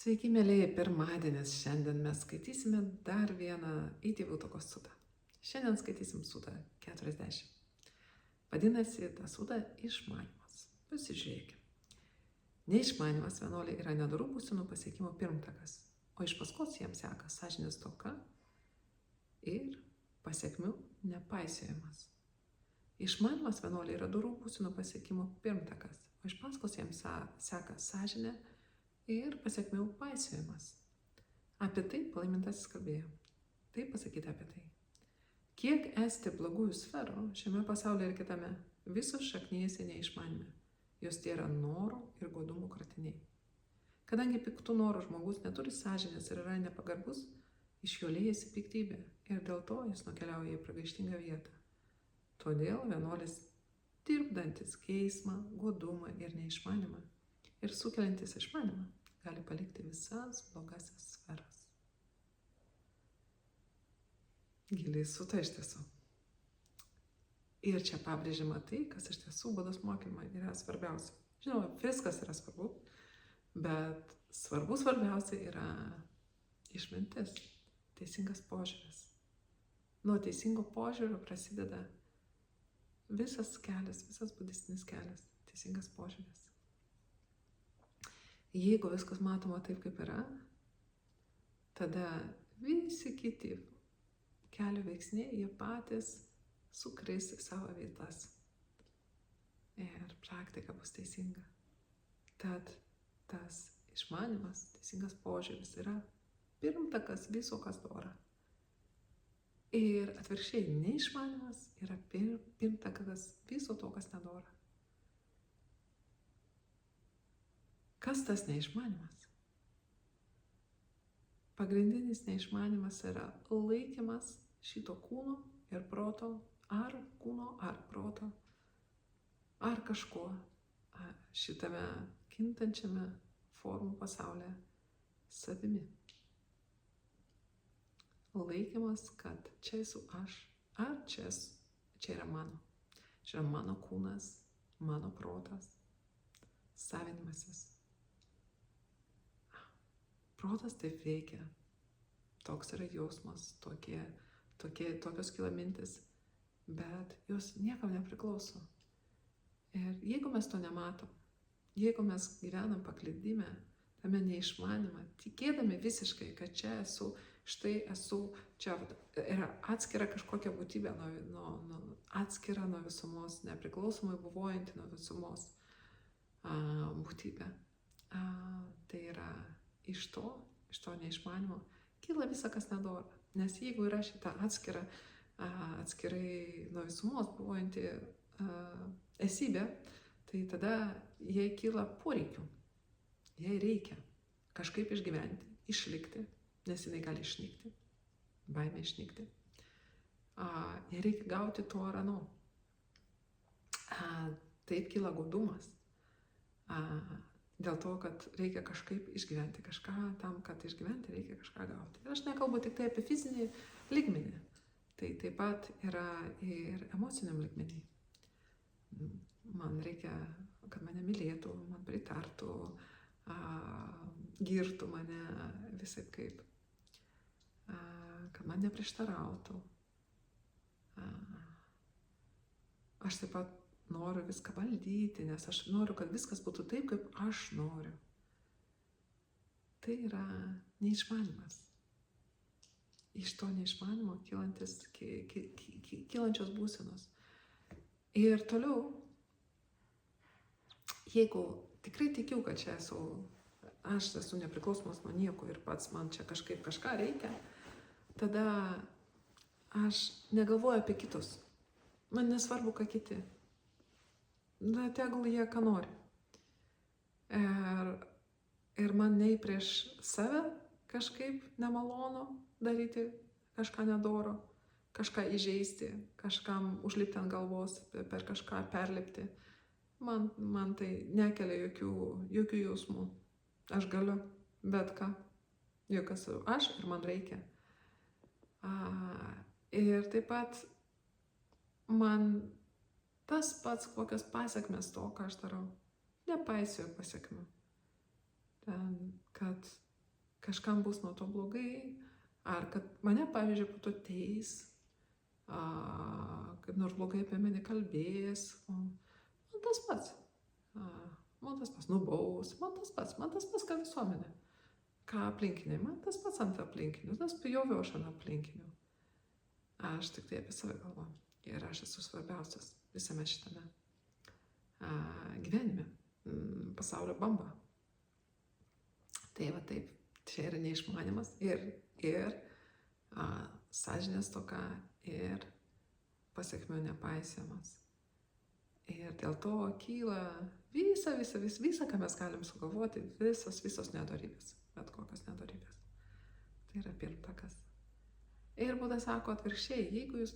Sveiki, mėlyje, pirmadienis. Šiandien mes skaitysime dar vieną įtėvių tokos sudą. Šiandien skaitysim sudą 40. Vadinasi, ta suda išmanimas. Pasižiūrėkime. Neišmanimas vienuoliai yra nedorų būsenų pasiekimo pirmtakas, o iš paskos jiems seka sąžinės stoka ir pasiekmių nepaisiojimas. Išmanimas vienuoliai yra dorų būsenų pasiekimo pirmtakas, o iš paskos jiems seka sąžinė ir pasiekmių paisiojimas. Apie tai palaimintasis kalbėjo. Tai pasakyti apie tai. Kiek esti blogųjų sferų šiame pasaulyje ir kitame, visos šaknyjasi neišmanime. Jos tai yra norų ir godumų kratiniai. Kadangi piktų norų žmogus neturi sąžinės ir yra nepagarbus, iš jo liejasi piktybė ir dėl to jis nukeliauja į pragaištingą vietą. Todėl vienuolis dirbdantis geismą, godumą ir neišmanimą ir sukeliantis išmanimą gali palikti visas blogasias sferas. Giliai suta iš tiesų. Ir čia pabrėžiama tai, kas iš tiesų Budos mokymai yra svarbiausia. Žinoma, viskas yra svarbu, bet svarbiausia yra išmintis, teisingas požiūris. Nuo teisingo požiūrio prasideda visas kelias, visas budistinis kelias, teisingas požiūris. Jeigu viskas matoma taip, kaip yra, tada visi kiti kelio veiksniai, jie patys sukris į savo vietas. Ir praktika bus teisinga. Tad tas išmanimas, teisingas požiūris yra pirmtakas viso, kas dora. Ir atvirkščiai, neišmanimas yra pirmtakas viso to, kas nedora. Kas tas neišmanimas? Pagrindinis neišmanimas yra laikymas šito kūno ir proto, ar kūno, ar proto, ar kažko šitame kintančiame formų pasaulyje savimi. Laikymas, kad čia esu aš, ar čia yra mano. Čia yra mano kūnas, mano protas, savinimasis. Protas taip veikia, toks yra jausmas, tokios kyla mintis, bet jos niekam nepriklauso. Ir jeigu mes to nematom, jeigu mes gyvenam paklydime, tame neišmanimą, tikėdami visiškai, kad čia esu, štai esu, čia yra atskira kažkokia būtybė, atskira nuo visumos, nepriklausomai buvojanti nuo visumos būtybė. Tai yra iš to neišmanimo kyla visa, kas nedora. Nes jeigu yra šita atskirai nuo visumos buvojanti esybė, tai tada jai kyla poreikių. Jai reikia kažkaip išgyventi, išlikti, nes jinai gali išnykti, baimė išnykti. Jai reikia gauti to ar ano. Taip kyla godumas. Dėl to, kad reikia kažkaip išgyventi kažką, tam, kad išgyventi, reikia kažką gauti. Ir aš nekalbu tik tai apie fizinį lygmenį. Tai taip pat yra ir emociniam lygmenį. Man reikia, kad mane mylėtų, man pritartų, girtų mane visai kaip, kad man neprieštarautų. Aš taip pat noriu viską valdyti, nes aš noriu, kad viskas būtų taip, kaip aš noriu. Tai yra neišmanimas. Iš to neišmanimo kylančios būsenos. Ir toliau, jeigu tikrai tikiu, kad čia aš esu nepriklausomas nuo nieko ir pats man čia kažką reikia, tada aš negalvoju apie kitus. Man nesvarbu, ką kiti. Tegul jie ką nori. Ir man nei prieš save kažkaip nemalonu daryti kažką nedoro, kažką įžeisti, kažkam užlipti ant galvos, per kažką perlipti. Man tai nekelia jokių jausmų. Aš galiu bet ką. Juk esu aš ir man reikia. Ir taip pat man tas pats, kokios pasekmės to, ką aš darau. Nepaisiu pasekmių. Kad kažkam bus nuo to blogai, ar kad mane, pavyzdžiui, po to teis, kaip nors blogai apie mane kalbės, man tas pats, nubaus, man tas pats, ką visuomenė, ką aplinkiniai, man tas pats ant aplinkinių, tas pjoviau aš ant aplinkinių. Aš tik tai apie save galvoju ir aš esu svarbiausias visame šitame gyvenime, pasaulio bamba. Tai va taip, čia yra neišmanimas ir sąžinės toka ir pasiekmių nepaisimas. Ir dėl to kyla visa, ką mes galim sugalvoti, visos nedorybės, bet kokios nedorybės. Tai yra pirmtakas. Ir Buda sako atvirkščiai, jeigu jūs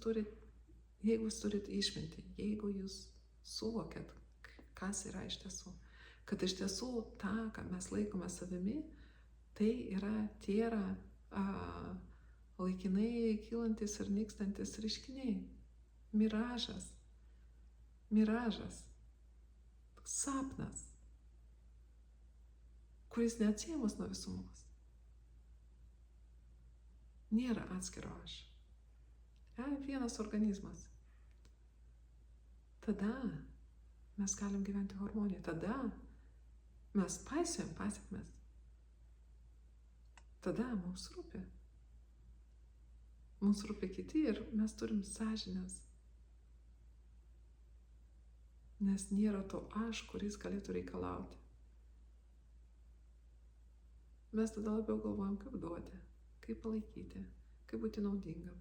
turit išmintį, jeigu jūs suvokėt, kas yra iš tiesų, kad iš tiesų tą, ką mes laikome savimi, tai yra laikinai kylantis ir nykstantis reiškiniai, miražas, sapnas, kuris neatsiejamas nuo visumos. Nėra atskiro aš. Vienas organizmas. Tada mes galim gyventi harmoniją. Tada mes paisėm pasiekmes. Tada mums rūpi. Mums rūpi kiti ir mes turim sąžinės. Nes nėra to aš, kuris galėtų reikalauti. Mes tada labiau galvojam, kaip duoti, kaip palaikyti, kaip būti naudingam.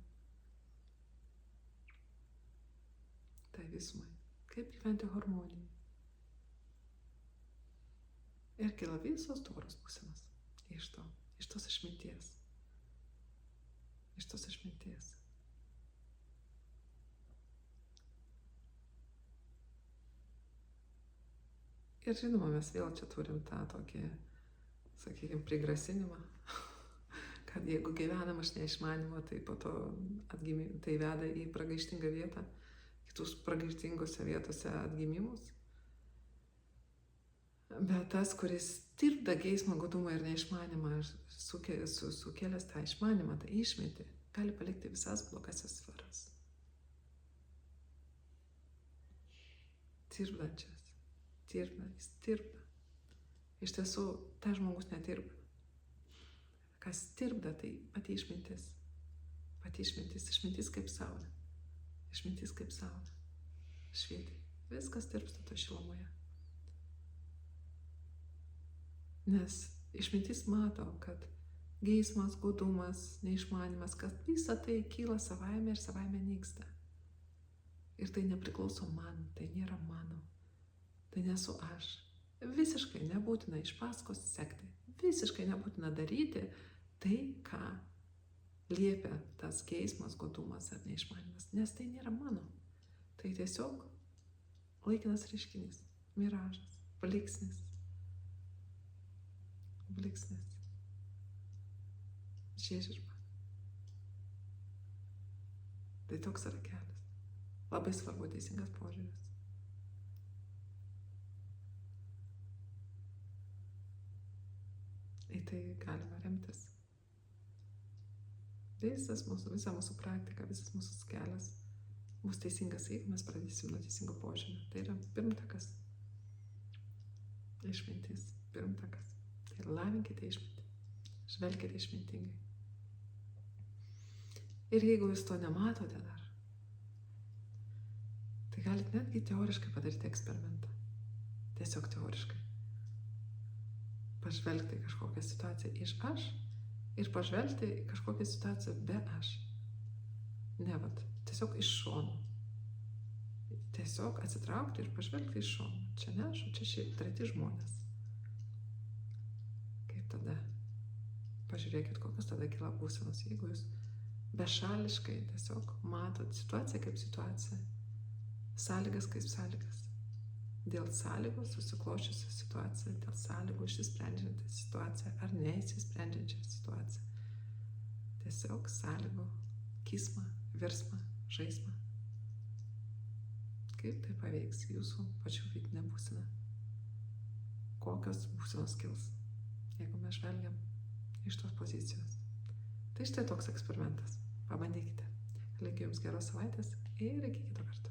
Tai visumai. Kaip gyventi harmonijai. Ir kyla visos doros būsenos iš tos išminties. Ir žinoma, mes vėl čia turim tą tokį, sakykime, prigrasinimą, kad jeigu gyvenam iš neišmanimo, tai po to tai veda į pragaištingą vietą, kitus pragaištingose vietose atgimimus. Bet tas, kuris tirpda geismą, godumą ir neišmanimą, sukėlęs tą išmanimą, tą išmintį, gali palikti visas blogasias sferas. Tirpdančias. Jis tirpda. Iš tiesų, tas žmogus netirpda. Kas tirpda, tai pati išmintis. Išmintis kaip saulė. Švieti. Viskas tirpsta to šilumoje. Nes išmintis mato, kad geismas, godumas, neišmanimas, kad visa tai kyla savaime ir savaime nyksta. Ir tai nepriklauso man, tai nėra mano. Tai nesu aš. Visiškai nebūtina iš paskos sekti. Visiškai nebūtina daryti tai, ką liepia tas geismas, godumas ar neišmanimas. Nes tai nėra mano. Tai tiesiog laikinas reiškinys. Miražas. Bliksnis. Žiežirba. Tai toks yra kelias. Labai svarbu teisingas požiūris. Į tai galima remtis. Visa mūsų praktika, visas mūsų kelias bus teisingas, jeigu mes pradėsim nuo teisingo požiūrio. Tai yra pirmtakas. Išmintis. Pirmtakas. Tai lavinkite išmintį. Žvelkite išmintingai. Ir jeigu jūs to nematote dar, tai galite netgi teoriškai padaryti eksperimentą. Tiesiog teoriškai. Pažvelgti kažkokią situaciją iš aš ir pažvelgti kažkokią situaciją be aš. Tiesiog iš šono. Tiesiog atsitraukti ir pažvelgti iš šono. Čia ne aš, čia treti žmonės. Kaip tada? Pažiūrėkit, kokios tada kyla būsenos, jeigu jūs bešališkai tiesiog matot situaciją kaip situaciją, sąlygas kaip sąlygas. Dėl sąlygų susikloščiusią situaciją, dėl sąlygų išsisprendžiančią situaciją ar neįsisprendžiančią situaciją. Tiesiog sąlygų kismą, virsmą, žaismą. Kaip tai paveiks jūsų pačių vidinę būseną? Kokios būsenos kils, jeigu mes žvelgiam iš tos pozicijos. Tai štai toks eksperimentas. Pabandykite. Linkiu Jums geros savaitės ir iki kito karto.